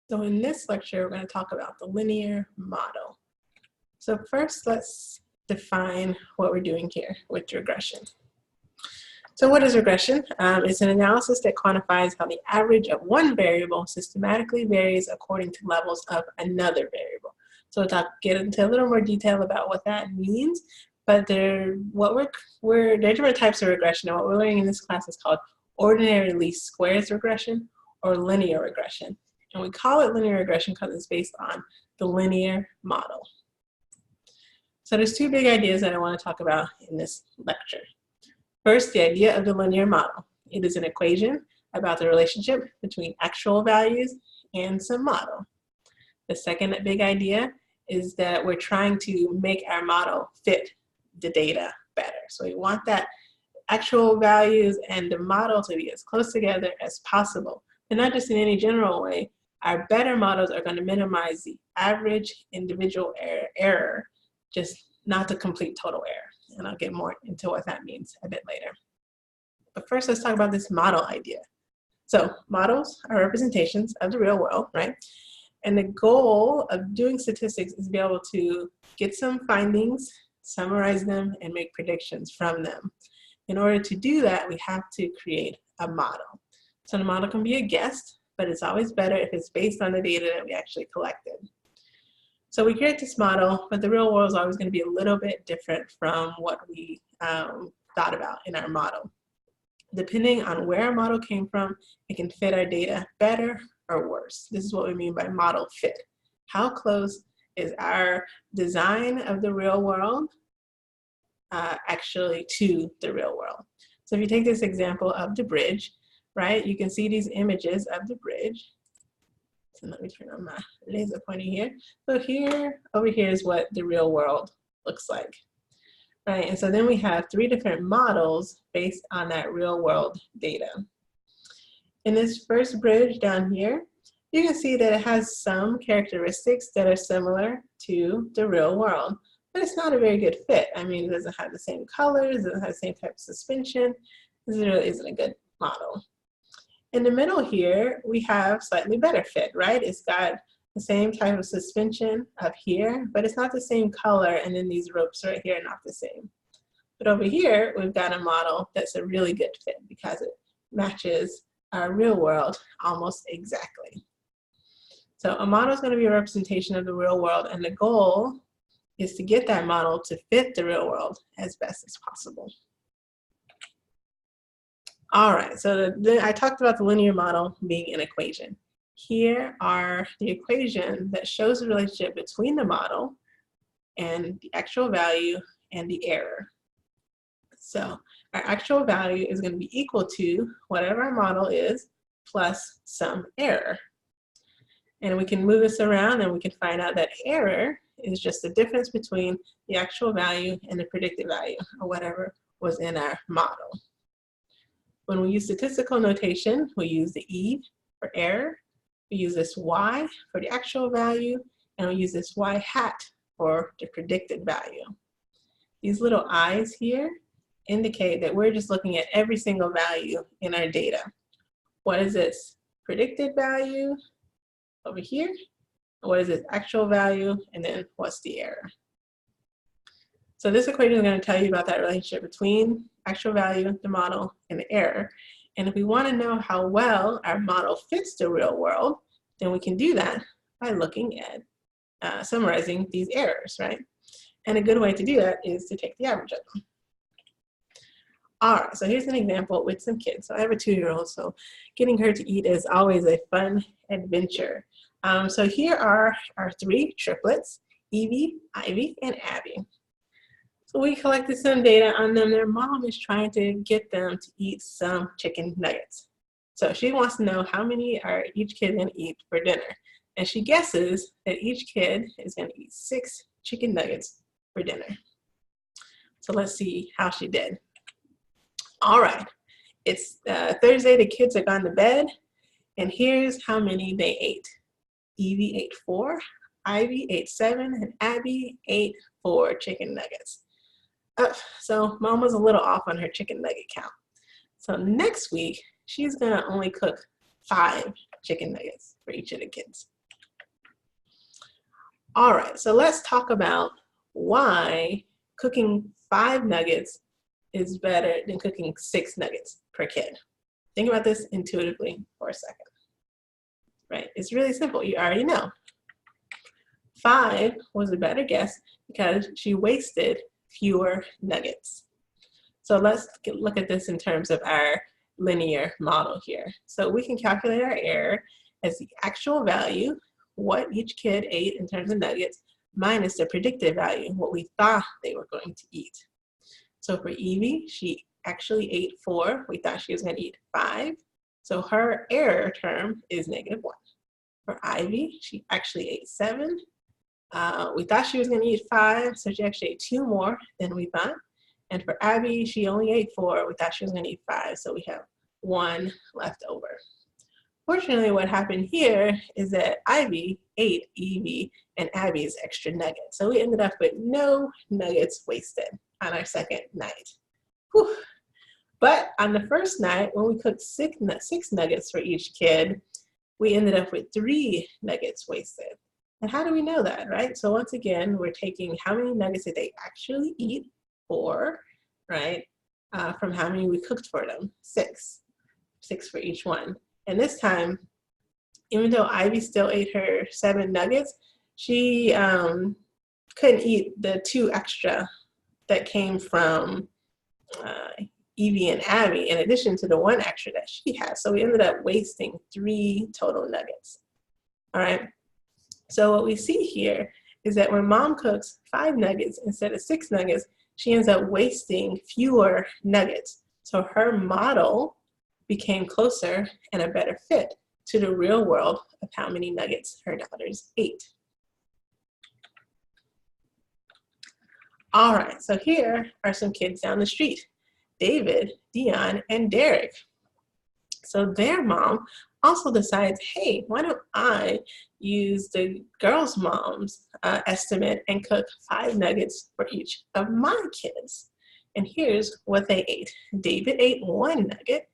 So in this lecture, we're going to talk about the linear model. So first, let's define what we're doing here with regression. So what is regression? It's an analysis that quantifies how the average of one variable systematically varies according to levels of another variable. So we'll get into a little more detail about what that means, but there are different types of regression, and what we're learning in this class is called ordinary least squares regression or linear regression. And we call it linear regression because it's based on the linear model. So there's two big ideas that I want to talk about in this lecture. First, the idea of the linear model. It is an equation about the relationship between actual values and some model. The second big idea is that we're trying to make our model fit the data better. So we want that actual values and the model to be as close together as possible, but not just in any general way. Our better models are going to minimize the average individual error, just not the complete total error. And I'll get more into what that means a bit later. But first, let's talk about this model idea. So models are representations of the real world, right? And the goal of doing statistics is to be able to get some findings, summarize them, and make predictions from them. In order to do that, we have to create a model. So the model can be a guess, but it's always better if it's based on the data that we actually collected. So we create this model, but the real world is always going to be a little bit different from what we thought about in our model. Depending on where our model came from, it can fit our data better or worse. This is what we mean by model fit. How close is our design of the real world actually to the real world? So if you take this example of the bridge, right, you can see these images of the bridge. So let me turn on my laser pointer here. So over here is what the real world looks like, right? And so then we have three different models based on that real world data. In this first bridge down here, you can see that it has some characteristics that are similar to the real world, but it's not a very good fit. I mean, it doesn't have the same colors, it doesn't have the same type of suspension. This really isn't a good model. In the middle here, we have slightly better fit, right? It's got the same type of suspension up here, but it's not the same color, and then these ropes right here are not the same. But over here, we've got a model that's a really good fit because it matches our real world almost exactly. So a model is going to be a representation of the real world, and the goal is to get that model to fit the real world as best as possible. All right, so I talked about the linear model being an equation. Here are the equation that shows the relationship between the model and the actual value and the error. So our actual value is going to be equal to whatever our model is plus some error. And we can move this around and we can find out that error is just the difference between the actual value and the predicted value, or whatever was in our model. When we use statistical notation, we use the E for error, we use this Y for the actual value, and we use this Y hat for the predicted value. These little I's here indicate that we're just looking at every single value in our data. What is this predicted value over here? What is its actual value? And then what's the error? So this equation is going to tell you about that relationship between actual value, the model, and the error. And if we want to know how well our model fits the real world, then we can do that by looking at summarizing these errors, right? And a good way to do that is to take the average of them. All right, so here's an example with some kids. So I have a 2-year-old, so getting her to eat is always a fun adventure. So here are our 3 triplets, Evie, Ivy, and Abby. So we collected some data on them. Their mom is trying to get them to eat some chicken nuggets. So she wants to know how many are each kid going to eat for dinner. And she guesses that each kid is going to eat 6 chicken nuggets for dinner. So let's see how she did. All right, it's Thursday, the kids are gone to bed, and here's how many they ate. Evie ate 4, Ivy ate 7, and Abby ate 4 chicken nuggets. So mom was a little off on her chicken nugget count. So next week, she's gonna only cook 5 chicken nuggets for each of the kids. All right, so let's talk about why cooking 5 nuggets is better than cooking 6 nuggets per kid. Think about this intuitively for a second, right? It's really simple. You already know. 5 was a better guess because she wasted fewer nuggets. So let's look at this in terms of our linear model here. So we can calculate our error as the actual value, what each kid ate in terms of nuggets, minus the predicted value, what we thought they were going to eat. So for Evie, she actually ate 4. We thought she was going to eat 5. So her error term is -1. For Ivy, she actually ate 7. We thought she was going to eat 5, so she actually ate 2 more than we thought. And for Abby, she only ate 4. We thought she was going to eat 5, so we have 1 left over. Fortunately, what happened here is that Ivy ate Evie and Abby's extra nuggets. So we ended up with no nuggets wasted on our second night. Whew. But on the first night, when we cooked 6 nuggets for each kid, we ended up with 3 nuggets wasted. And how do we know that, right? So once again, we're taking how many nuggets did they actually eat, 4, right? From how many we cooked for them, 6 for each one. And this time, even though Ivy still ate her 7 nuggets, she couldn't eat the 2 extra that came from Evie and Abby, in addition to the 1 extra that she had. So we ended up wasting 3 total nuggets. All right. So what we see here is that when mom cooks 5 nuggets instead of 6 nuggets, she ends up wasting fewer nuggets. So her model became closer and a better fit to the real world of how many nuggets her daughters ate. All right, so here are some kids down the street, David, Dion, and Derek. So their mom also decides, hey, why don't I use the girls' mom's estimate and cook 5 nuggets for each of my kids? And here's what they ate. David ate 1 nugget,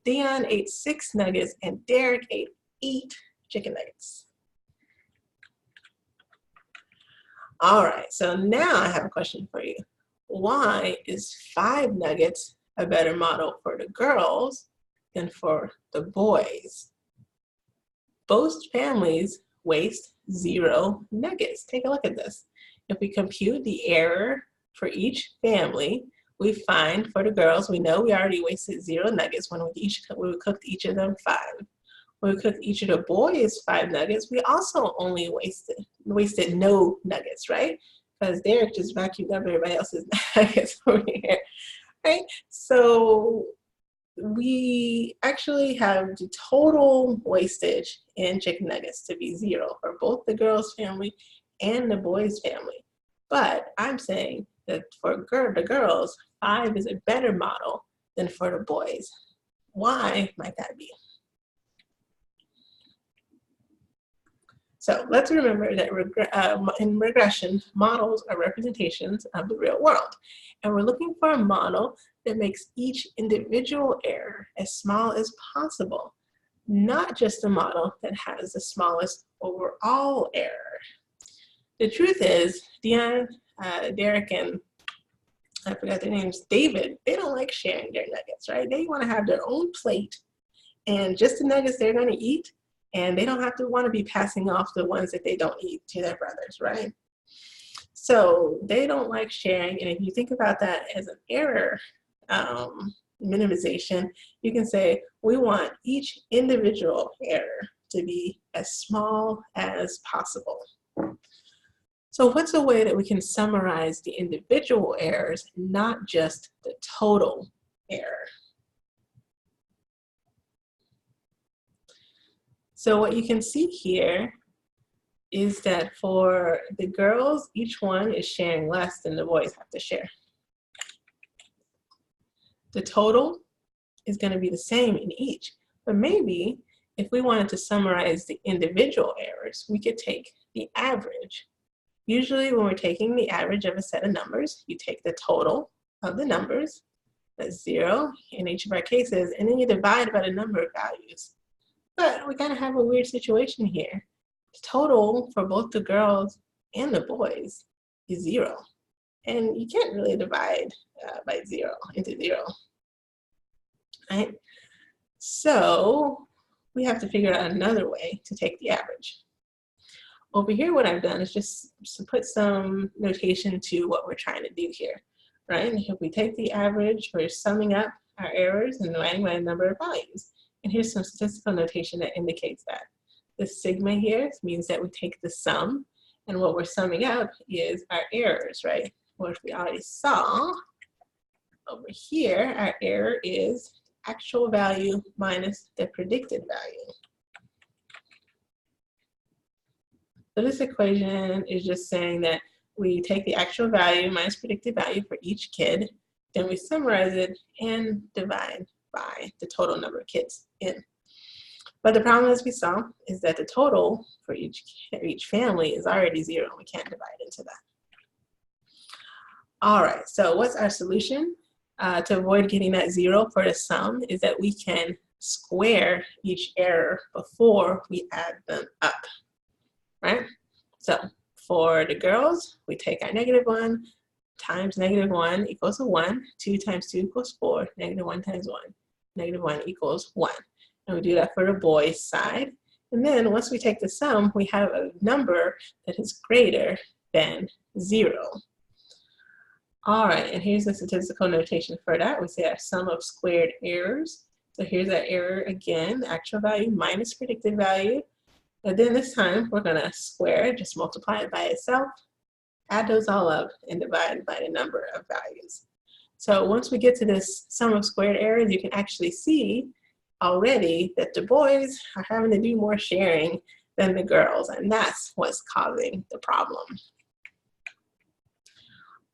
Dion ate 6 nuggets, and Derek ate 8 chicken nuggets. All right, so now I have a question for you. Why is 5 nuggets a better model for the girls than for the boys? Both families waste 0 nuggets. Take a look at this. If we compute the error for each family, we find for the girls, we know we already wasted 0 nuggets when we cooked each of them 5. When we cooked each of the boys 5 nuggets, we also only wasted no nuggets, right? Because Derek just vacuumed up everybody else's nuggets over here, right? So we actually have the total wastage in chicken nuggets to be 0 for both the girls' family and the boys' family. But I'm saying that for the girls, 5 is a better model than for the boys. Why might that be? So let's remember that in regression, models are representations of the real world. And we're looking for a model that makes each individual error as small as possible, not just a model that has the smallest overall error. The truth is, Dion, Derek, and I forgot their names, David, they don't like sharing their nuggets, right? They want to have their own plate and just the nuggets they're going to eat, and they don't have to want to be passing off the ones that they don't eat to their brothers, right? So they don't like sharing, and if you think about that as an error minimization, you can say we want each individual error to be as small as possible. So what's a way that we can summarize the individual errors, not just the total error? So what you can see here is that for the girls, each one is sharing less than the boys have to share. The total is going to be the same in each, but maybe if we wanted to summarize the individual errors, we could take the average. Usually when we're taking the average of a set of numbers, you take the total of the numbers, that's 0 in each of our cases, and then you divide by the number of values. But we kind of have a weird situation here. the total for both the girls and the boys is 0. And you can't really divide by 0 into 0, right? So we have to figure out another way to take the average. Over here, what I've done is just to put some notation to what we're trying to do here, right? If we take the average, we're summing up our errors and dividing by the number of values. And here's some statistical notation that indicates that. The sigma here means that we take the sum, and what we're summing up is our errors, right? Which we already saw over here, our error is actual value minus the predicted value. So this equation is just saying that we take the actual value minus predicted value for each kid, then we summarize it and divide by the total number of kids in. But the problem, as we saw, is that the total for each family is already 0. We can't divide into that. All right, so what's our solution? To avoid getting that 0 for the sum is that we can square each error before we add them up, right? So for the girls, we take our -1 times -1 equals 1. 2 times 2 equals 4. -1 times 1. -1 equals 1. And we do that for the boys' side. And then once we take the sum, we have a number that is greater than 0. All right, and here's the statistical notation for that. We say our sum of squared errors. So here's our error again, actual value minus predicted value. And then this time we're gonna square it, just multiply it by itself, add those all up, and divide by the number of values. So once we get to this sum of squared errors, you can actually see already that the boys are having to do more sharing than the girls, and that's what's causing the problem.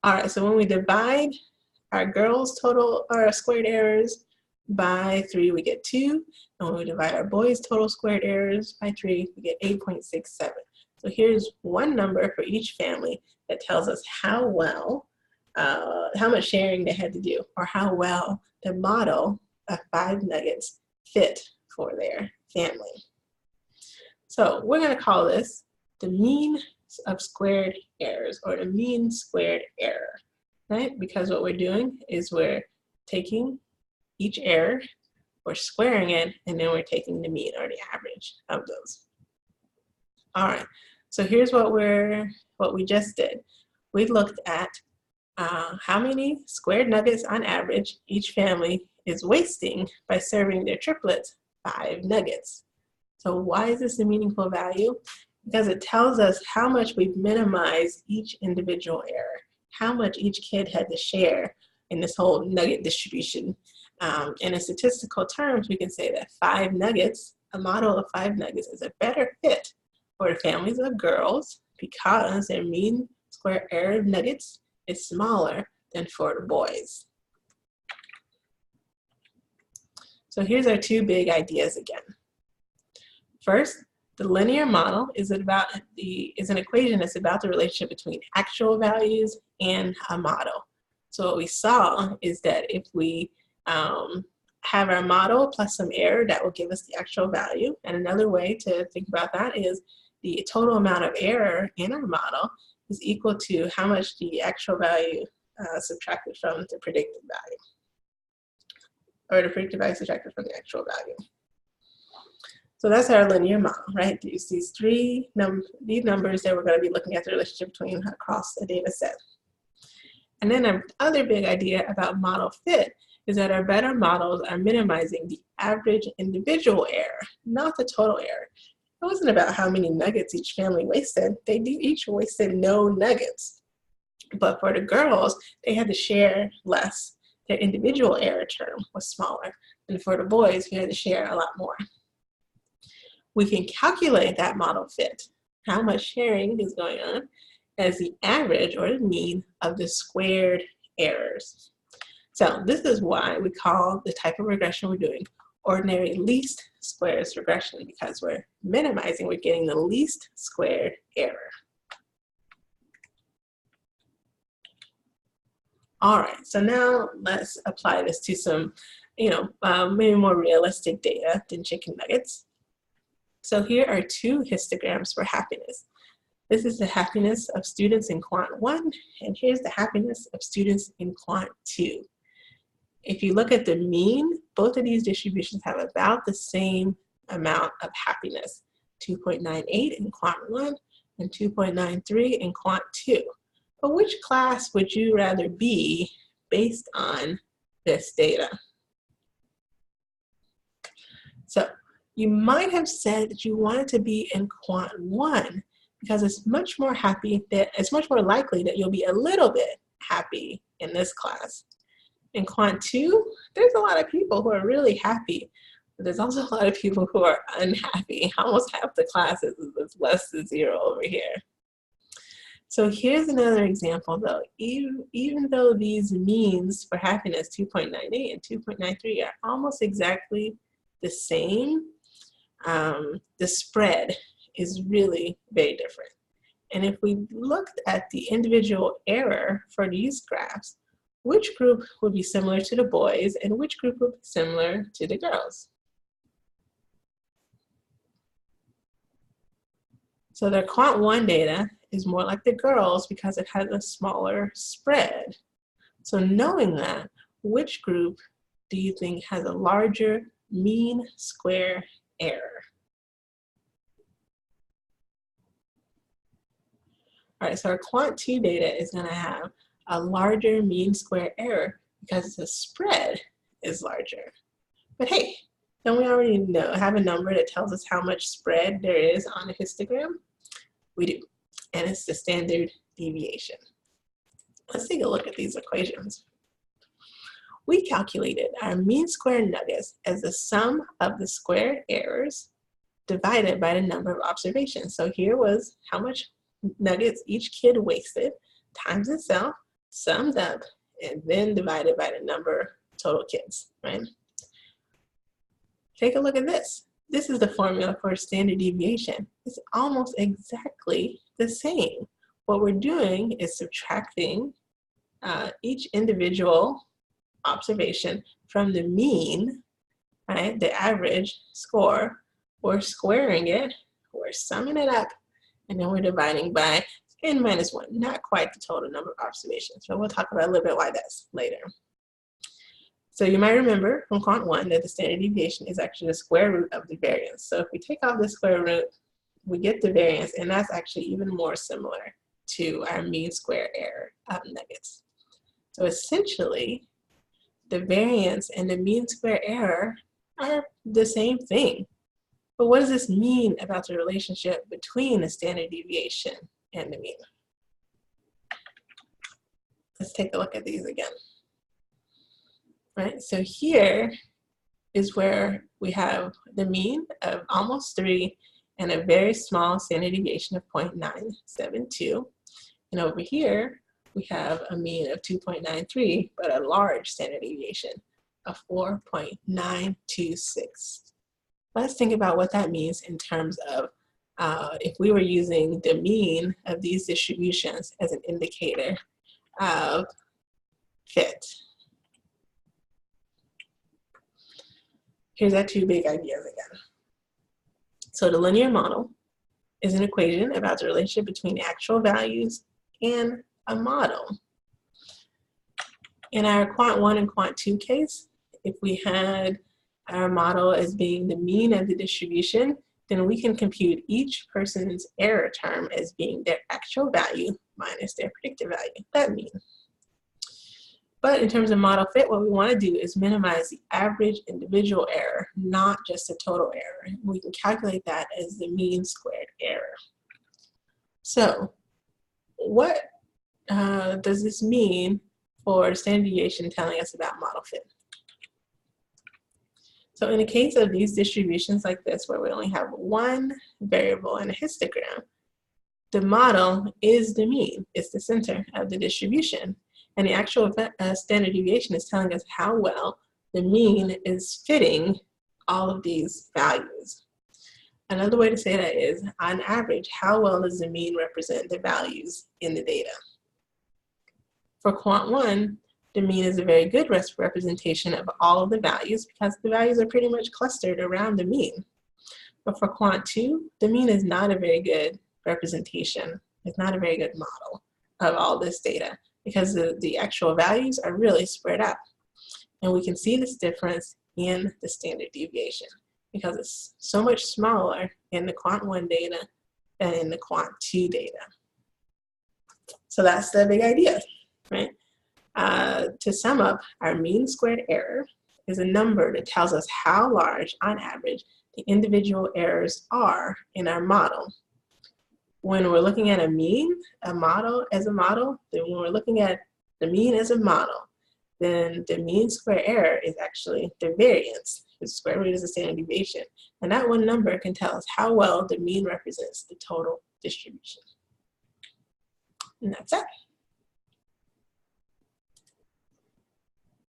All right, so when we divide our girls' total or squared errors by 3, we get 2. And when we divide our boys' total squared errors by 3, we get 8.67. So here's one number for each family that tells us how well, how much sharing they had to do, or how well the model of 5 nuggets fit for their family. So we're going to call this the mean of squared errors, or the mean squared error, right? Because what we're doing is we're taking each error, we're squaring it, and then we're taking the mean or the average of those. All right, so here's what we just did. We looked at how many squared nuggets on average each family is wasting by serving their triplets 5 nuggets. So why is this a meaningful value? Because it tells us how much we've minimized each individual error, how much each kid had to share in this whole nugget distribution. And in statistical terms, we can say that 5 nuggets, a model of 5 nuggets, is a better fit for the families of girls because their mean square error of nuggets is smaller than for the boys. So here's our 2 big ideas again. First, the linear model is an equation that's about the relationship between actual values and a model. So what we saw is that if we have our model plus some error, that will give us the actual value. And another way to think about that is the total amount of error in our model is equal to how much the actual value subtracted from the predicted value, or the predicted value subtracted from the actual value. So that's our linear model, right? There's these these numbers that we're going to be looking at the relationship between across the data set. And then our other big idea about model fit is that our better models are minimizing the average individual error, not the total error. It wasn't about how many nuggets each family wasted. They each wasted no nuggets. But for the girls, they had to share less. Their individual error term was smaller. And for the boys, we had to share a lot more. We can calculate that model fit, how much sharing is going on, as the average or the mean of the squared errors. So this is why we call the type of regression we're doing ordinary least squares regression, because we're minimizing, we're getting the least squared error. All right, so now let's apply this to some, maybe more realistic data than chicken nuggets. So here are two histograms for happiness. This is the happiness of students in Quant 1, and here's the happiness of students in Quant 2. If you look at the mean, both of these distributions have about the same amount of happiness, 2.98 in Quant 1 and 2.93 in Quant 2. But which class would you rather be based on this data? So you might have said that you wanted to be in Quant 1 because it's much more likely that you'll be a little bit happy in this class. In Quant 2, there's a lot of people who are really happy, but there's also a lot of people who are unhappy. Almost half the classes is less than 0 over here. So here's another example though. Even though these means for happiness, 2.98 and 2.93, are almost exactly the same, the spread is really very different. And if we looked at the individual error for these graphs, which group would be similar to the boys and which group would be similar to the girls? So their Quant 1 data is more like the girls because it has a smaller spread. So knowing that, which group do you think has a larger mean square error? All right, so our Quant 2 data is going to have a larger mean square error because the spread is larger. But hey, don't we already have a number that tells us how much spread there is on a histogram? We do, and it's the standard deviation. Let's take a look at these equations. We calculated our mean square nuggets as the sum of the squared errors divided by the number of observations. So here was how much nuggets each kid wasted times itself, summed up, and then divided by the number of total kids, right? Take a look at this. This is the formula for standard deviation. It's almost exactly the same. What we're doing is subtracting each individual observation from the mean, right, the average score. We're squaring it, we're summing it up, and then we're dividing by n minus 1, not quite the total number of observations. But we'll talk about a little bit why that's later. So you might remember from Quant 1 that the standard deviation is actually the square root of the variance. So if we take off the square root, we get the variance, and that's actually even more similar to our mean square error of nuggets. So essentially, the variance and the mean square error are the same thing. But what does this mean about the relationship between the standard deviation and the mean? Let's take a look at these again. Right, so here is where we have the mean of almost 3 and a very small standard deviation of 0.972. And over here, we have a mean of 2.93, but a large standard deviation of 4.926. Let's think about what that means in terms of if we were using the mean of these distributions as an indicator of fit. Here's our two big ideas again. So the linear model is an equation about the relationship between the actual values and a model. In our Quant 1 and Quant 2 case, if we had our model as being the mean of the distribution, then we can compute each person's error term as being their actual value minus their predicted value, that mean. But in terms of model fit, what we want to do is minimize the average individual error, not just the total error. We can calculate that as the mean squared error. So what does this mean for standard deviation telling us about model fit? So in the case of these distributions like this, where we only have one variable in a histogram, the model is the mean. It's the center of the distribution. And the actual standard deviation is telling us how well the mean is fitting all of these values. Another way to say that is, on average, how well does the mean represent the values in the data? For Quant 1, the mean is a very good representation of all of the values because the values are pretty much clustered around the mean. But for quant 2, the mean is not a very good representation. It's not a very good model of all this data because the actual values are really spread out. And we can see this difference in the standard deviation because it's so much smaller in the quant 1 data than in the quant 2 data. So that's the big idea, right? To sum up, our mean squared error is a number that tells us how large, on average, the individual errors are in our model. When we're looking at a mean, a model as a model, then when we're looking at the mean as a model, then the mean square error is actually the variance. The square root is the standard deviation. And that one number can tell us how well the mean represents the total distribution. And that's it.